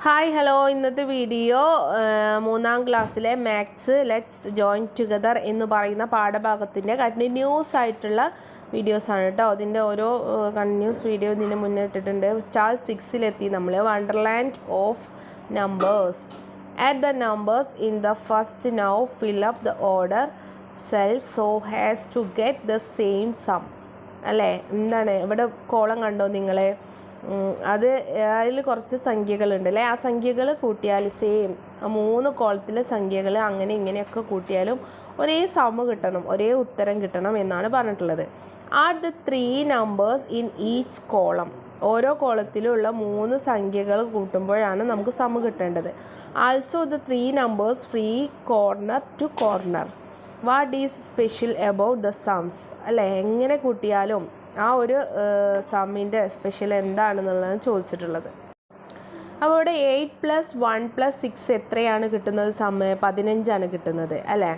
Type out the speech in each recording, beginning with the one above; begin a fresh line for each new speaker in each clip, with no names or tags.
Hi hello ഇന്നത്തെ video മൂന്നാം ക്ലാസ്സിലെ മാത്സ് ലെറ്റ്സ് ജോയിൻ ടുഗദർ എന്ന് പറയുന്ന പാഠഭാഗത്തിൻ്റെ കണ്ടിന്യൂസ് ആയിട്ടുള്ള വീഡിയോസാണ് കേട്ടോ. അതിൻ്റെ ഓരോ കണ്ടിന്യൂസ് വീഡിയോ ഇതിന് മുന്നേ ഇട്ടിട്ടുണ്ട്. സ്റ്റാർ 6 നമ്മൾ wonderland of numbers. At the numbers in the first now fill up the order cell so has to get the same sum. അല്ലേ, എന്താണ് ഇവിടെ കോളം കണ്ടോ നിങ്ങളെ? അത് അതിൽ കുറച്ച് സംഖ്യകളുണ്ട് അല്ലേ, ആ സംഖ്യകൾ കൂട്ടിയാൽ സെയിം 3 കോളത്തിലെ സംഖ്യകൾ അങ്ങനെ ഇങ്ങനെയൊക്കെ കൂട്ടിയാലും ഒരേ സമ കിട്ടണം, ഒരേ ഉത്തരം കിട്ടണം എന്നാണ് പറഞ്ഞിട്ടുള്ളത്. At the 3 numbers in each column, ഓരോ കോളത്തിലുള്ള 3 സംഖ്യകൾ കൂട്ടുമ്പോഴാണ് നമുക്ക് സമ കിട്ടേണ്ടത്. Also the 3 numbers free corner to corner. What is special about the sums? അല്ലേ, എങ്ങനെ കൂട്ടിയാലും ആ ഒരു സമ്മിൻ്റെ സ്പെഷ്യൽ എന്താണെന്നുള്ളതാണ് ചോദിച്ചിട്ടുള്ളത്. അപ്പോൾ ഇവിടെ 8 + 1 + 6 എത്രയാണ് കിട്ടുന്നത്? 15 കിട്ടുന്നത് അല്ലേ.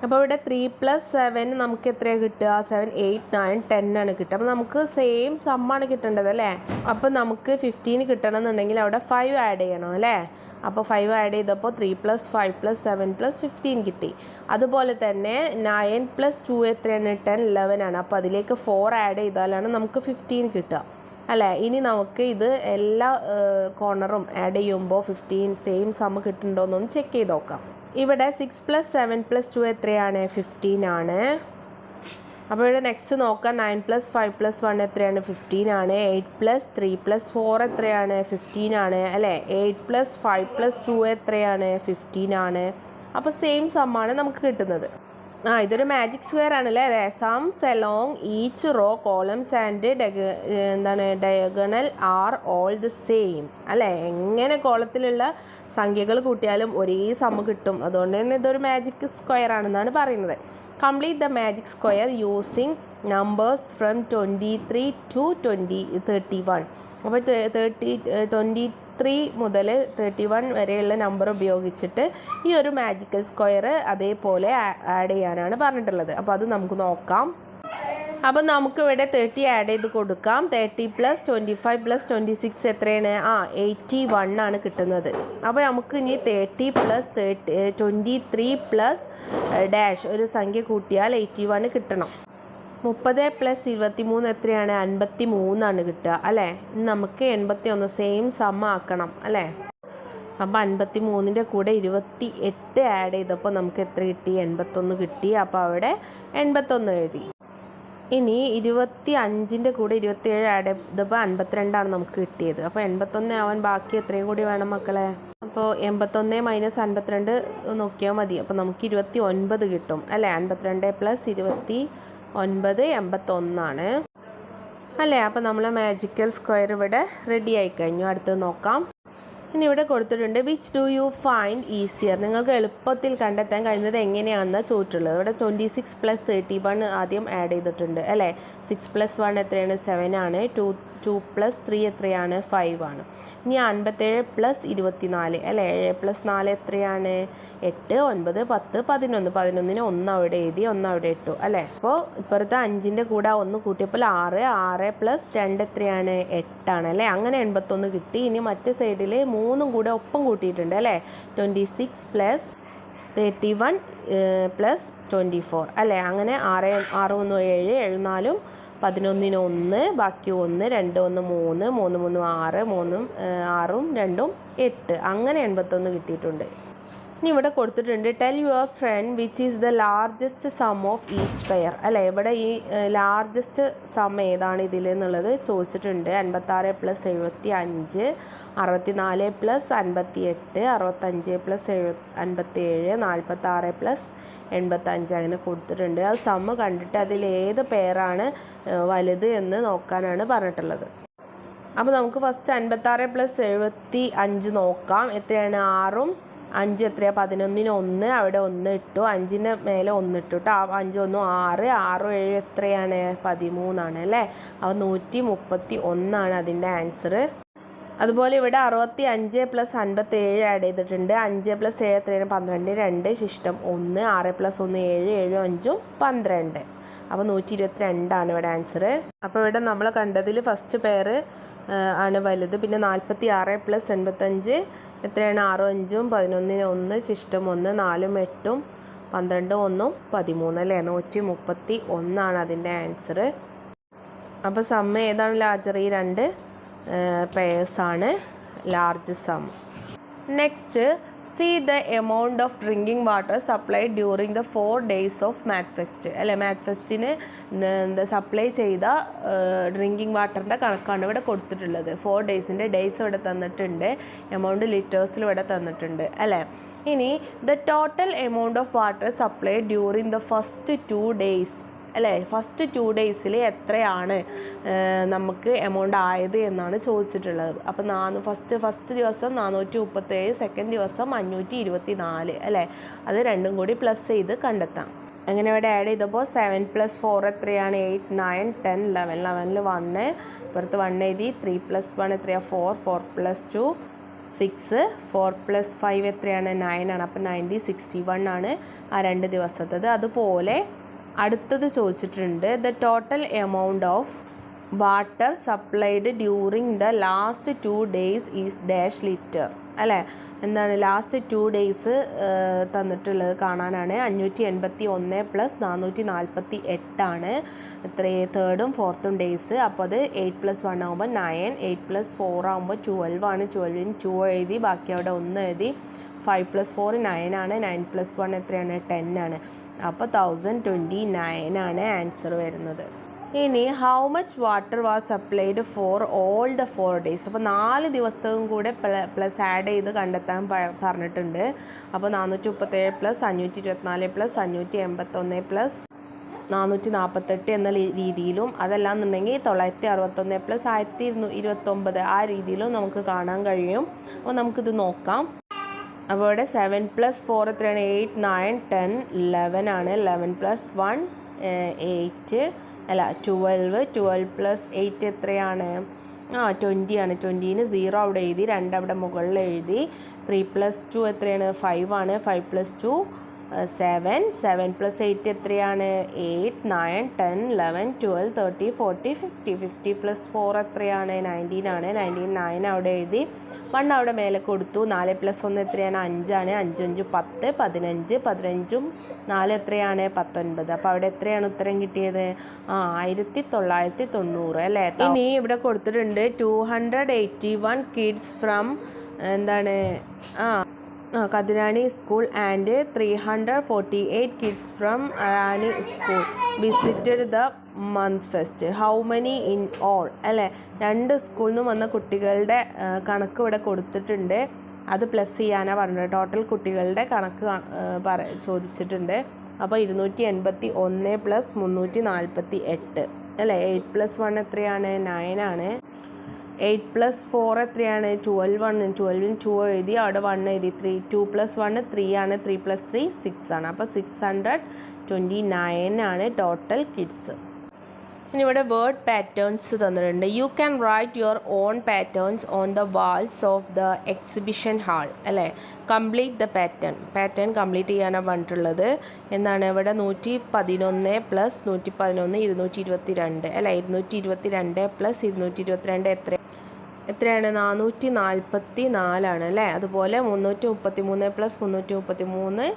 അപ്പോൾ ഇവിടെ 3 + 7 നമുക്ക് എത്രയാണ് കിട്ടുക? 7, 8, 9, 10 കിട്ടുക. അപ്പോൾ നമുക്ക് സെയിം സമ്മാണ് കിട്ടേണ്ടത് അല്ലേ. അപ്പോൾ നമുക്ക് 15 കിട്ടണം എന്നുണ്ടെങ്കിൽ അവിടെ 5 ആഡ് ചെയ്യണം അല്ലേ. അപ്പോൾ 5 ആഡ് ചെയ്തപ്പോൾ 3 + 5 + 7 + 15 കിട്ടി. അതുപോലെ തന്നെ 9 + 2 എത്രയാണ്? 10, 11 അപ്പോൾ അതിലേക്ക് 4 ആഡ് ചെയ്താലാണ് നമുക്ക് 15 കിട്ടുക അല്ലേ. ഇനി നമുക്ക് ഇത് എല്ലാ കോർണറും ആഡ് ചെയ്യുമ്പോൾ 15 സെയിം സം കിട്ടുന്നുണ്ടോ എന്നൊന്ന് ചെക്ക് ചെയ്ത് നോക്കാം. ഇവിടെ 6 + 7 + 2 എത്രയാണ്? 15 അപ്പോൾ ഇവിടെ നെക്സ്റ്റ് നോക്കാം. 9 + 5 + 1 എത്രയാണ്? 15 8 + 3 + 4 എത്രയാണ്? 15 അല്ലേ. 8 + 5 + 2 എത്രയാണ്? 15 അപ്പോൾ സെയിം സമ്മാണ് നമുക്ക് കിട്ടുന്നത്. ഇതൊരു മാജിക് സ്ക്വയർ ആണല്ലേ. അതെ, സംസ് along each raw columns and diagonal are all the same അല്ലേ. എങ്ങനെ കോളത്തിലുള്ള സംഖ്യകൾ കൂട്ടിയാലും ഒരേ സം കിട്ടും. അതുകൊണ്ട് തന്നെ ഇതൊരു മാജിക് സ്ക്വയർ ആണെന്നാണ് പറയുന്നത്. Complete the magic square using numbers from 23 to 31. അപ്പോൾ 23 മുതൽ 31 വരെയുള്ള നമ്പർ ഉപയോഗിച്ചിട്ട് ഈ ഒരു മാജിക്കൽ സ്ക്വയർ അതേപോലെ ആഡ് ചെയ്യാനാണ് പറഞ്ഞിട്ടുള്ളത്. അപ്പോൾ അത് നമുക്ക് നോക്കാം. അപ്പോൾ നമുക്കിവിടെ 30 ആഡ് ചെയ്ത് കൊടുക്കാം. 30 + 25 + 26 എത്രയാണ്? 81 കിട്ടുന്നത്. അപ്പോൾ നമുക്ക് ഇനി 30 + 23 + ഡാഷ് ഒരു സംഖ്യ കൂട്ടിയാൽ 81 കിട്ടണം. 30 + 23 എത്രയാണ്? 53 കിട്ടുക അല്ലേ. നമുക്ക് 81 സെയിം സം ആക്കണം അല്ലേ. അപ്പോൾ 53ൻ്റെ കൂടെ 28 ആഡ് ചെയ്തപ്പോൾ നമുക്ക് എത്ര കിട്ടി? 81 കിട്ടി. അപ്പോൾ അവിടെ 81 എഴുതി. ഇനി 25ൻ്റെ കൂടെ 27 ആഡ് ചെയ്തപ്പോൾ 52 നമുക്ക് കിട്ടിയത്. അപ്പോൾ 81 ആവാൻ ബാക്കി എത്രയും കൂടി വേണം മക്കളെ? അപ്പോൾ 81 - 52 നോക്കിയാൽ മതി. അപ്പോൾ നമുക്ക് 29 കിട്ടും അല്ലേ. 52 + 29 81 അല്ലേ. അപ്പോൾ നമ്മളെ മാജിക്കൽ സ്ക്വയർ ഇവിടെ റെഡി ആയി കഴിഞ്ഞു. അടുത്തത് നോക്കാം. ഇനി ഇവിടെ കൊടുത്തിട്ടുണ്ട് which do you find easier? നിങ്ങൾക്ക് എളുപ്പത്തിൽ കണ്ടെത്താൻ കഴിയുന്നത് എങ്ങനെയാണെന്ന് ചോദിച്ചിട്ടുള്ളത്. ഇവിടെ 26 + 31 ആദ്യം ആഡ് ചെയ്തിട്ടുണ്ട് അല്ലേ. 6 + 1 എത്രയാണ്? 7 2 + 3 എത്രയാണ്? 5 ഇനി 57 + 24 അല്ലേ. 7 + 4 എത്രയാണ്? 8 9 10 11 11ന് 1 അവിടെ എഴുതി, 1 അവിടെ ഇട്ടു അല്ലേ. അപ്പോൾ ഇപ്പോഴത്തെ 5ൻ്റെ കൂടെ 1 കൂട്ടിയപ്പോൾ 6 + 2 എത്രയാണ്? 8 അല്ലേ. അങ്ങനെ 81 കിട്ടി. ഇനി മറ്റേ സൈഡിൽ 3 കൂടെ ഒപ്പം കൂട്ടിയിട്ടുണ്ട് അല്ലേ. 26 + 31 + 24 അല്ലേ. അങ്ങനെ 6 6 1 7 7 4 11ന് 1 ബാക്കി 1 2 1 3 3 3 6 3 6 2 8 അങ്ങനെ 81 കിട്ടിയിട്ടുണ്ട്. ഇനി ഇവിടെ കൊടുത്തിട്ടുണ്ട് tell your friend which is the largest sum of each pair അല്ലേ. ഇവിടെ ഈ ലാർജസ്റ്റ് സം ഏതാണ് ഇതിൽ എന്നുള്ളത് ചോദിച്ചിട്ടുണ്ട്. 56 + 75 64 + 58 65 + 57 46 + 85 അങ്ങനെ കൊടുത്തിട്ടുണ്ട്. ആ സം കണ്ടിട്ട് അതിലേത് പെയറാണ് വലുത് എന്ന് നോക്കാനാണ് പറഞ്ഞിട്ടുള്ളത്. അപ്പോൾ നമുക്ക് ഫസ്റ്റ് 56 + 75 നോക്കാം. എത്രയാണ്? 6 5 എത്രയാണ്? 11ന് 1 അവിടെ 1 ഇട്ടു. 5ൻ്റെ മേലെ 1 ഇട്ടു കേട്ടോ. 5 1 6 6 7 എത്രയാണ്? 13 അല്ലേ. അപ്പോൾ 131 അതിൻ്റെ ആൻസർ. അതുപോലെ ഇവിടെ 65 + 57 ആഡ് ചെയ്തിട്ടുണ്ട്. 5 + 7 എത്രയാണ്? 12 2 ശിഷ്ടം 1 6 + 1 7 7 5 12 അപ്പോൾ 122 ഇവിടെ ആൻസർ. അപ്പോൾ ഇവിടെ നമ്മൾ കണ്ടതിൽ ഫസ്റ്റ് പെയർ ആണ് വലുത്. പിന്നെ 46 + 85 എത്രയാണ്? 6 5 11 1 ശിഷ്ടം 1 4 8 12 1 13 അല്ലേ? 131 അതിൻ്റെ ആൻസർ. അപ്പോൾ സം ഏതാണ് ലാർജർ? ഈ 2 പെയേഴ്സാണ് large sum. Next, see the amount of drinking water supplied during the 4 days of math fest അല്ലേ? മാത്ത് ഫെസ്റ്റിന് സപ്ലൈ ചെയ്ത ഡ്രിങ്കിങ് വാട്ടറിൻ്റെ കണക്കാണ് ഇവിടെ കൊടുത്തിട്ടുള്ളത്. 4 daysൻ്റെ ഡേയ്സ് ഇവിടെ തന്നിട്ടുണ്ട്, എമൗണ്ട് ലിറ്റേഴ്സിൽ ഇവിടെ തന്നിട്ടുണ്ട് അല്ലേ? ഇനി the total amount of water supplied during the first 2 days അല്ലേ? ഫസ്റ്റ് 2 days എത്രയാണ് നമുക്ക് എമൗണ്ട് ആയത് എന്നാണ് ചോദിച്ചിട്ടുള്ളത്. അപ്പോൾ ഫസ്റ്റ് ദിവസം 437, സെക്കൻഡ് ദിവസം 524 അല്ലേ? അത് രണ്ടും കൂടി പ്ലസ് ചെയ്ത് കണ്ടെത്താം. അങ്ങനെ ഇവിടെ ആഡ് ചെയ്തപ്പോൾ 7 + 4 എത്രയാണ്? 8 9 10 11. 11ൽ 1 ഇപ്പുറത്ത് 1 എഴുതി. 3 + 1 എത്രയാണ്? 4 4 + 2 6 4 + 5 എത്രയാണ്? 9 ആണ്. അപ്പോൾ 90 61 ആണ് ആ 2 ദിവസത്തത്. അതുപോലെ അടുത്തത് ചോദിച്ചിട്ടുണ്ട്, the total amount of water supplied during the last 2 days is dash litre അല്ലേ? എന്താണ് ലാസ്റ്റ് 2 days തന്നിട്ടുള്ളത് കാണാനാണ്. 581 + 448 ആണ് തേർഡും ഫോർത്തും ഡേയ്സ്. അപ്പോൾ അത് 8 + 1 ആകുമ്പോൾ 9, 8 + 4 ആകുമ്പോൾ 12 ആണ്. 12ന് 2 എഴുതി, ബാക്കി അവിടെ 1 എഴുതി. 5 + 4 9 ആണ്. 9 + 1 എത്രയാണ്? 10 ആണ്. അപ്പോൾ 1029 ആണ് ആൻസർ വരുന്നത്. ഇനി how much water was supplied for all the 4 days. അപ്പോൾ 4 ദിവസത്തും കൂടെ പ്ലസ് ആഡ് ചെയ്ത് കണ്ടെത്താൻ പറഞ്ഞിട്ടുണ്ട്. അപ്പോൾ 437 + 524 + 581 + 448 എന്ന രീതിയിലും, അതല്ല എന്നുണ്ടെങ്കിൽ 961 + 1029 ആ രീതിയിലും നമുക്ക് കാണാൻ കഴിയും. അപ്പോൾ നമുക്കിത് നോക്കാം. അപ്പോൾ ഇവിടെ 7 + 4 എത്രയാണ്? 8 9 10 11 ആണ്. 11 + 1 8 അല്ല 12. 12 + 8 എത്രയാണ്? 20 ആണ്. 20ന് 0 അവിടെ എഴുതി, 2 അവിടെ മുകളിൽ എഴുതി. 3 + 2 എത്രയാണ്? 5 ആണ്. 5 + 2 7. 7 + 8 എത്രയാണ്? 8 9 10 11 12 13 40 50. 50 + 4 എത്രയാണ്? 19 ആണ്. 19 9 അവിടെ എഴുതി, 1 അവിടെ മേലെ കൊടുത്തു. 4 + 1 എത്രയാണ്? 5 ആണ്. 5 5 10 15. 15ഉം 4 എത്രയാണ്? 19. അപ്പോൾ അവിടെ എത്രയാണ് ഉത്തരം കിട്ടിയത്? 1990 അല്ലേ? ഇനി ഇവിടെ കൊടുത്തിട്ടുണ്ട് 281 കിഡ്സ് ഫ്രം എന്താണ് Kathirani school and 348 kids from Arani school visited the math fest. How many in all അല്ലേ? 2 സ്കൂളിൽ നിന്നും വന്ന കുട്ടികളുടെ കണക്ക് ഇവിടെ കൊടുത്തിട്ടുണ്ട്. അത് പ്ലസ് ചെയ്യാനാണ് പറഞ്ഞത്. ടോട്ടൽ കുട്ടികളുടെ കണക്ക് ചോദിച്ചിട്ടുണ്ട്. അപ്പോൾ 281 + 348 അല്ലേ? 8 + 1 എത്രയാണ്? 9 ആണ്. 8 + 4 എത്രയാണ്? 12 ആണ്. 12ന് 2 എഴുതി, അവിടെ 1 എഴുതി. 2 + 1 3 ആണ്. 3 + 3 6 ആണ്. അപ്പോൾ 629 ആണ് ടോട്ടൽ കിഡ്സ്. ഇനി ഇവിടെ വേർഡ് പാറ്റേൺസ് തന്നിട്ടുണ്ട്. You can write your own patterns on the walls of the exhibition hall അല്ലേ? കംപ്ലീറ്റ് ദ പാറ്റേൺ കംപ്ലീറ്റ് ചെയ്യാനാണ് പറഞ്ഞിട്ടുള്ളത്. എന്താണ് ഇവിടെ? 111 + 111 222 അല്ലേ? 222 + 222 എത്രയാണ്? 444 ആണ് അല്ലേ? അതുപോലെ 333 + 333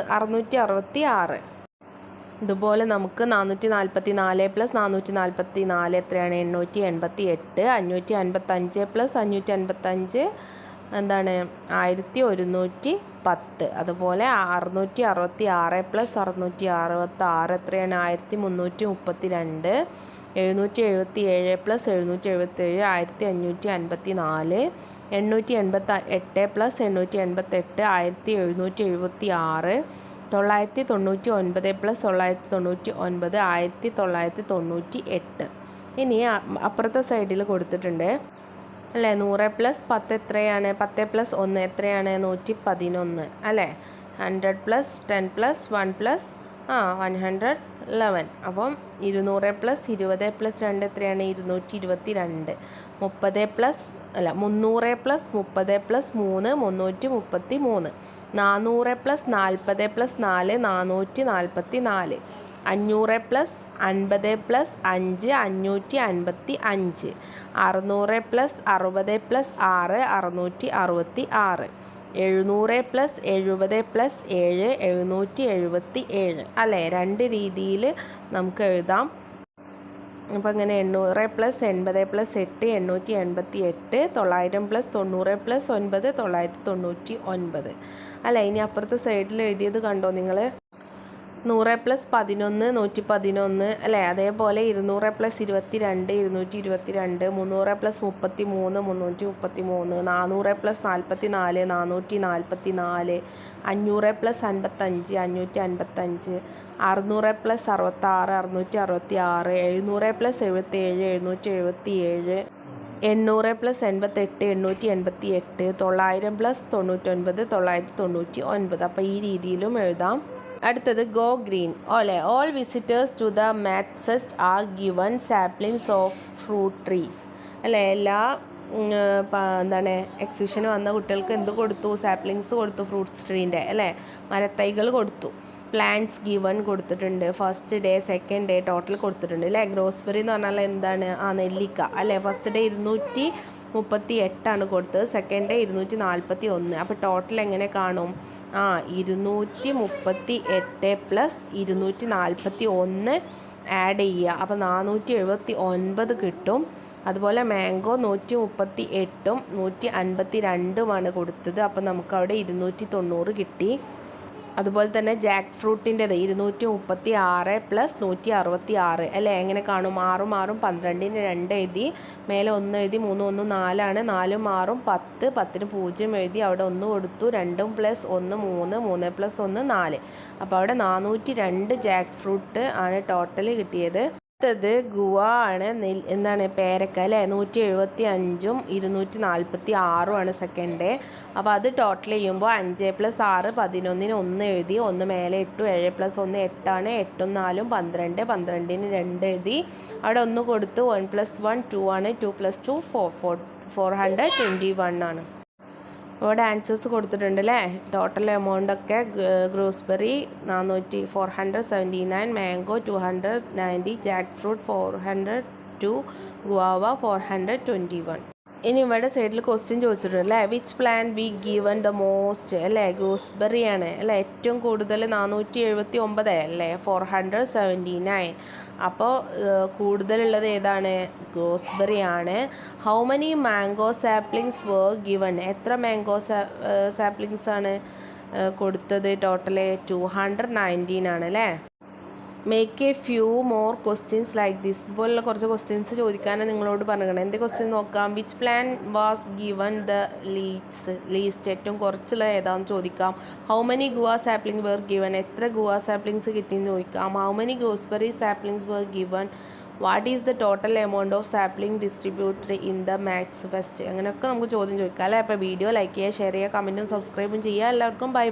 666. ഇതുപോലെ നമുക്ക് 444 + 444 എത്രയാണ്? 888. 555 + 555 എന്താണ്? 1110. അതുപോലെ 666 + 666 എത്രയാണ്? 1332. 777 + 777 1554. 888 + 888 1776. 999 + 999 1998. ഇനി അപ്പുറത്തെ സൈഡിൽ കൊടുത്തിട്ടുണ്ട് അല്ലേ? 100 + 10 എത്രയാണ്? 10 + 1 എത്രയാണ്? 111 അല്ലേ? 100 + 10 + 1 + 111. അപ്പം 200 + 20 + 2 എത്രയാണ്? 222. 300 + 30 + 3 333. 400 + 40 + 4 444. 500 plus 50 plus 5 555. 600 plus 60 plus 6 666. 700 plus 70 plus 7 777. അല്ലേ, രണ്ട് രീതിയിൽ നമുക്ക് എഴുതാം. അപ്പോൾ ഇങ്ങനെ 800 പ്ലസ് 80 പ്ലസ് 8 888. 900 plus 90 plus 9 999. അല്ലേ, ഇനി അപ്പുറത്തെ സൈഡിൽ എഴുതിയത് കണ്ടോ നിങ്ങൾ? 100 പ്ലസ് 11 111. അല്ലേ, അതേപോലെ 200 plus 22 222. 300 plus 33 333. 400 plus 44 444. 500 plus 55 555. 600 plus 66 666. 700 plus 77 777. 800 plus 88 888. 900 plus 99 999. അപ്പോൾ ഈ രീതിയിലും എഴുതാം. അടുത്തത് go green. All visitors to the math fest are given saplings of fruit trees. അല്ലേ, എല്ലാ എക്സിബിഷന് വന്ന കുട്ടികൾക്ക് എന്ത് കൊടുത്തു? സാപ്ലിങ്സ് കൊടുത്തു, ഫ്രൂട്ട്സ് ട്രീൻ്റെ. അല്ലേ, മരത്തൈകൾ കൊടുത്തു. പ്ലാന്റ്സ് ഗിവൺ കൊടുത്തിട്ടുണ്ട്. First day second day total കൊടുത്തിട്ടുണ്ട്. അല്ലേ, ഗ്രോസ്ബെറി എന്ന് പറഞ്ഞാൽ എന്താണ്? നെല്ലിക്ക. അല്ലേ, ഫസ്റ്റ് ഡേ 238 കൊടുത്തത്, സെക്കൻഡ് ഡേ 241. അപ്പോൾ ടോട്ടൽ എങ്ങനെ കാണും? 238 പ്ലസ് 241 ആഡ് ചെയ്യുക. അപ്പോൾ 479 കിട്ടും. അതുപോലെ മാംഗോ 138ഉം 152മാണ് കൊടുത്തത്. അപ്പോൾ നമുക്കവിടെ 290 കിട്ടി. അതുപോലെ തന്നെ ജാക്ക് ഫ്രൂട്ടിൻ്റെത് 236 പ്ലസ് 166. അല്ലേ, എങ്ങനെ കാണും? 6 6 12 2 എഴുതി, മേലെ 1 എഴുതി, 3 1 4 4 6 10 10 0 എഴുതി, അവിടെ 1 കൊടുത്തു. 2 പ്ലസ് 1 3 3 പ്ലസ് 1 4. അപ്പോൾ അവിടെ 402 ജാക്ക് ഫ്രൂട്ട് ആണ് ടോട്ടൽ കിട്ടിയത്. അടുത്തത് ഗുവ ആണ്. എന്താണ്? പേരക്ക. അല്ലേ, 175ഉം 246 സെക്കൻഡ് ഡേ. അപ്പോൾ അത് ടോട്ടൽ ചെയ്യുമ്പോൾ 5 പ്ലസ് 6 11 1 എഴുതി, 1 മേലെ ഇട്ടു. 7 പ്ലസ് 1 8 8 4 12 12 2 എഴുതി, അവിടെ 1 കൊടുത്തു. 1 പ്ലസ് 1 2 ആണ്. 2 പ്ലസ് 2 421 ഇവിടെ ആൻസേഴ്സ് കൊടുത്തിട്ടുണ്ട്. അല്ലേ, ടോട്ടൽ എമൗണ്ട് ഒക്കെ gooseberry 479, mango 290, jackfruit 402, guava 421. ഇനി ഇവിടെ സൈഡിൽ ക്വസ്റ്റ്യൻ ചോദിച്ചിട്ടുണ്ട്. അല്ലേ, which plant we given the most? അല്ലേ, ഗൂസ്ബെറി ആണ്. അല്ലേ, ഏറ്റവും കൂടുതൽ 479 അല്ലേ, 479. അപ്പോൾ കൂടുതലുള്ളത് ഏതാണ്? ഗൂസ്ബെറി ആണ്. How many mango saplings were given? എത്ര മാംഗോ സാപ്ലിങ്സ് ആണ് കൊടുത്തത്? ടോട്ടൽ 219 ആണ്. അല്ലേ, make a few more questions like this. ഇതുപോലുള്ള കുറച്ച് ക്വസ്റ്റ്യൻസ് ചോദിക്കാനാണ് നിങ്ങളോട് പറഞ്ഞത്. എന്ത് ക്വസ്റ്റ്യൻ നോക്കാം? Which plan was given the least? ഏറ്റവും കുറച്ചുള്ള ഏതാണെന്ന് ചോദിക്കാം. How many guava sapling were given? എത്ര ഗുവ സാപ്ലിങ്സ് കിട്ടിയെന്ന് ചോദിക്കാം. How many gooseberry saplings were given? What is the total amount of sapling distributed in the maths fest? അങ്ങനെയൊക്കെ നമുക്ക് ചോദ്യം ചോദിക്കാം. അല്ലേ, അപ്പോൾ വീഡിയോ ലൈക്ക് ചെയ്യുക, ഷെയർ ചെയ്യുക, കമൻറ്റും സബ്സ്ക്രൈബും ചെയ്യുക. എല്ലാവർക്കും ബൈ.